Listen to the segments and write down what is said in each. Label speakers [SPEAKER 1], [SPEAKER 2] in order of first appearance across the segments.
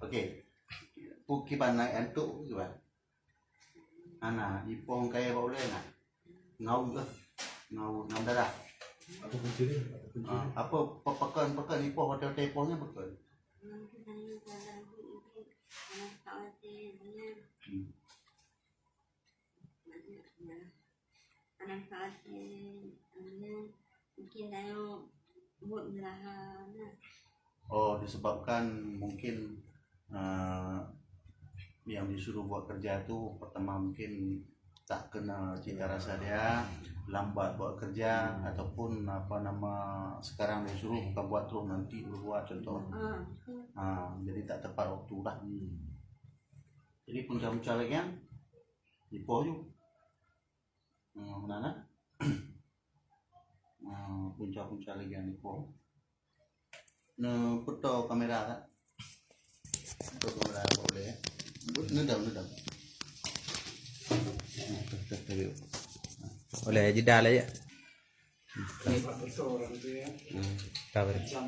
[SPEAKER 1] Okey. Pukiban naik antuk juga. Ana ipong kaya ba ulai na. Ngau ke? Ngau darah.
[SPEAKER 2] Apa kunci dia?
[SPEAKER 1] Apa pekan ipoh hotel ipohnya betul. Oh, disebabkan mungkin yang disuruh buat kerja tu pertama mungkin tak kena cita rasa dia, lambat buat kerja ataupun sekarang dia suruh bukan buat terus nanti baru buat contoh. Jadi tak tepat waktu lah. Jadi punca-punca lagi yang ipoh ju. Mana? Punca-punca lagi yang ipoh. Puto kamera kan? Puto kamera boleh. Nedam.
[SPEAKER 3] Boleh jeda lah ya.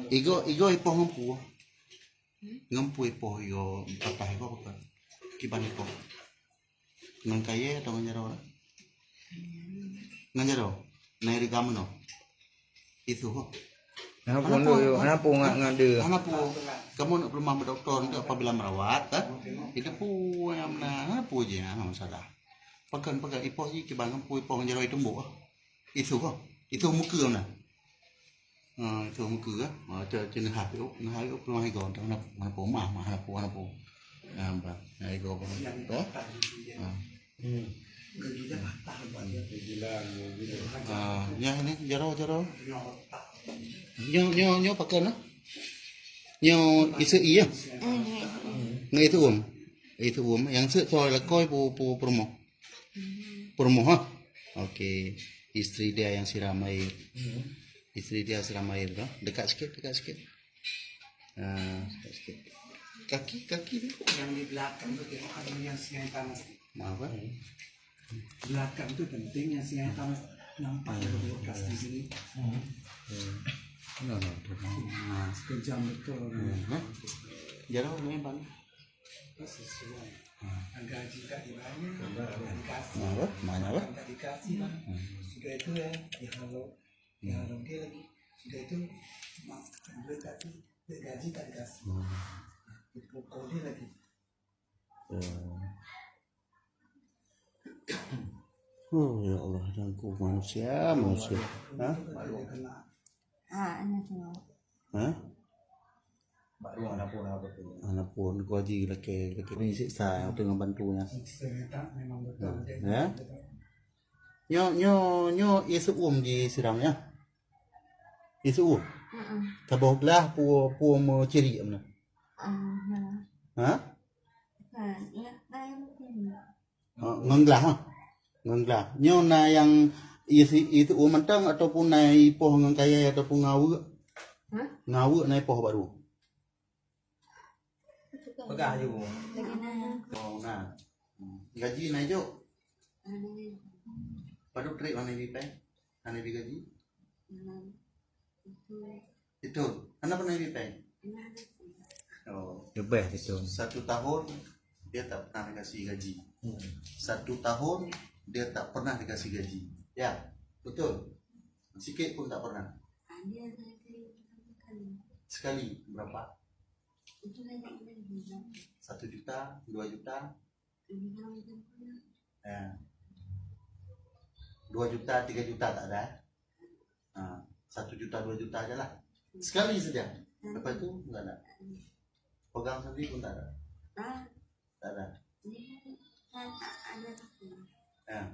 [SPEAKER 1] Igo ipoh ngampu ipoh igo apa igo apa? Kiban ipoh. Nang kaya atau ngajaro? Ngajaro. Nairi kamno. Itu kok.
[SPEAKER 3] Anak pun ngada.
[SPEAKER 1] Anak pun kamu nak rumah doktor untuk apabila merawat kan? Itu pun yang mana pun je masalah. Pakan ipoh je kiban ngampu ipoh ngajaro itu mbok. Itu kok. Itu muka mana? Itu muka ah. Cina hapi rumah igo mana pun mana pun. Nampak. Igo apa? Ya ini jaro. Nyo pakai na? Nyo isu iya. Nggak itu yang soal lekoi pu promo ha. Oke. Istri dia yang siram air. Istri dia siram air kan? Dekat sikit. Dekat sikit. Kaki
[SPEAKER 2] Yang di belakang tu tengok ada yang siang panas.
[SPEAKER 1] apa?
[SPEAKER 2] Belakang tu penting yang siang panas nampak dari bekas di sini.
[SPEAKER 1] No.
[SPEAKER 2] Sekejam betul.
[SPEAKER 1] Jaro ni bang.
[SPEAKER 2] Sesuai. Gaji tak dibayar, tak dikasih.
[SPEAKER 1] Mana?
[SPEAKER 2] Tak dikasih bang. Sudah itu ya dihalau ke lagi. Sudah itu duit kasih, gaji tak dikasih. Dipukul dia lagi.
[SPEAKER 1] Oh ya Allah, jangkau manusia. Hah? Anak pun gaji laki ni siksa dengan bantunya.
[SPEAKER 2] Memang betul.
[SPEAKER 1] Ya. Nyo isu di siramnya. Isu. Taboklah pu mo ciri amna. Ngenglah. Nyo na yang itu mentang ataupun na ipoh ngangkaya ataupun ngawu. Ngawu na ipoh baru.
[SPEAKER 3] Pegah ju.
[SPEAKER 1] Oh nah. Gaji na jo. Padu trik mana dipen? Mana digaji? Itu. Anak pernah dipen? Oh.
[SPEAKER 3] Lebih itu.
[SPEAKER 1] 1 tahun dia tak pernah dikasih gaji. 1 tahun dia tak pernah dikasih gaji. Ya, betul. Sikit pun tak pernah. Sekali berapa? 1 juta, 2 juta. Ya. 2 juta, 3 juta tak ada. 1 juta, 2 juta aja lah. Sekali saja. Lepas itu enggak ada. Pegang sendiri pun tak ada. Tak ada. Ya.